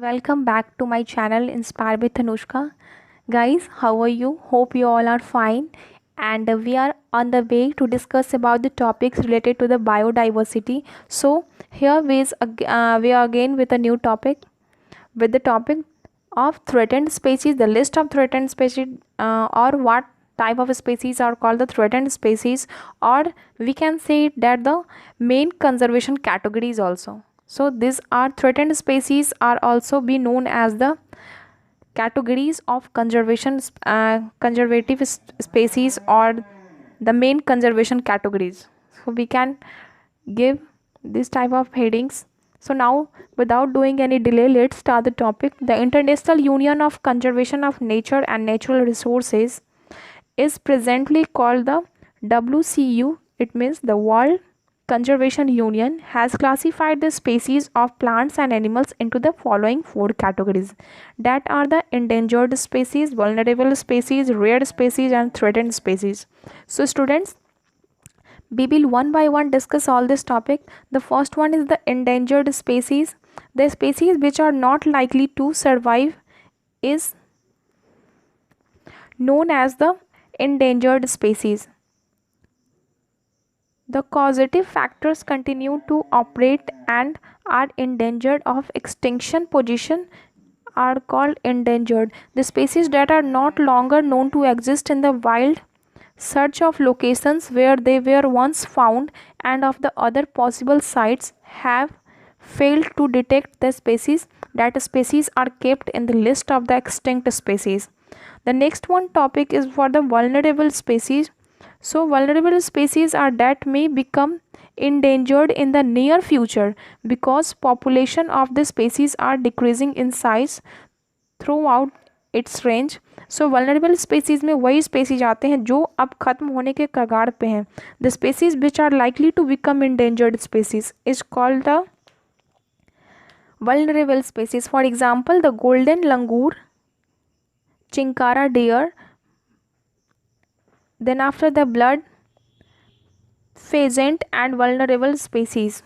Welcome back to my channel Inspire with Anushka. Guys, how are you? Hope you all are fine. And we are on the way to discuss about the topics related to the biodiversity. So here we are again with a new topic, with the topic of threatened species. The list of threatened species, or what type of species are called the threatened species, or we can say that the main conservation categories also. So these are threatened species are also be known as the categories of conservative species, or the main conservation categories. So we can give this type of headings. So now, without doing any delay, let's start the topic. The International Union of Conservation of Nature and Natural Resources is presently called the WCU. It means the World Conservation Union has classified the species of plants and animals into the following four categories, that are the endangered species, vulnerable species, rare species, and threatened species. So students, we will one by one discuss all this topic. The first one is the endangered species. The species which are not likely to survive is known as the endangered species. The causative factors continue to operate and are endangered of extinction position are called endangered. The species that are not longer known to exist in the wild, search of locations where they were once found and of the other possible sites have failed to detect the species. That species are kept in the list of the extinct species. The next one topic is for the vulnerable species. So vulnerable species are that may become endangered in the near future because population of the species are decreasing in size throughout its range. So vulnerable species में वही species आते हैं जो अब खत्म होने के कगार पे हैं. The species which are likely to become endangered species is called the vulnerable species. For example, the golden langur, chinkara deer, then after the blood pheasant and vulnerable species.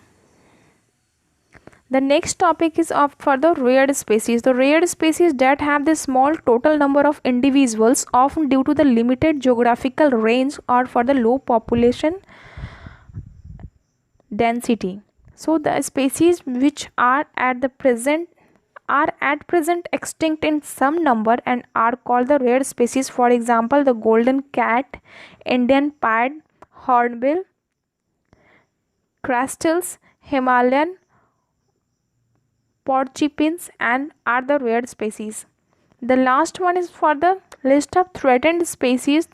The next topic is for the rare species. The rare species that have the small total number of individuals, often due to the limited geographical range or for the low population density. So the species which are at present extinct in some number and are called the rare species. For example, the golden cat, Indian pied hornbill, crastles, Himalayan porcupines, and are the rare species. The last one is for the list of threatened species.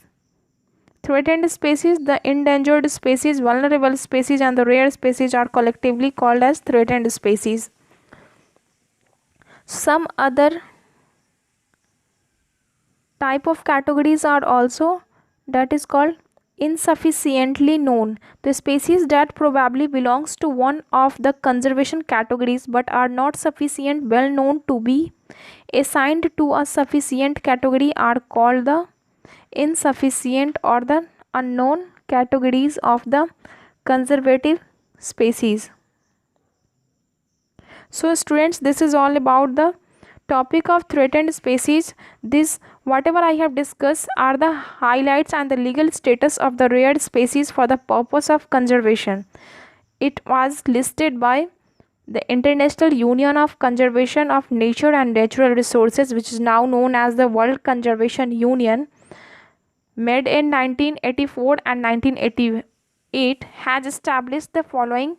Threatened species, the endangered species, vulnerable species, and the rare species are collectively called as threatened species. Some other type of categories are also, that is called insufficiently known. The species that probably belongs to one of the conservation categories but are not sufficient well known to be assigned to a sufficient category are called the insufficient or the unknown categories of the conservative species. So students, this is all about the topic of threatened species. This whatever I have discussed are the highlights and the legal status of the rare species for the purpose of conservation. It was listed by the International Union of Conservation of Nature and Natural Resources, which is now known as the World Conservation Union, made in 1984 and 1988, has established the following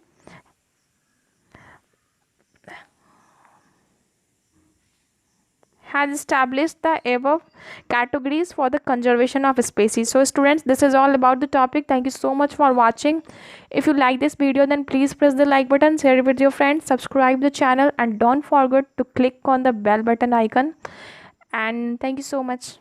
above categories for the conservation of species. So students, this is all about the topic. Thank you so much for watching. If you like this video, then please press the like button, share it with your friends, subscribe the channel, and don't forget to click on the bell button icon. And thank you so much.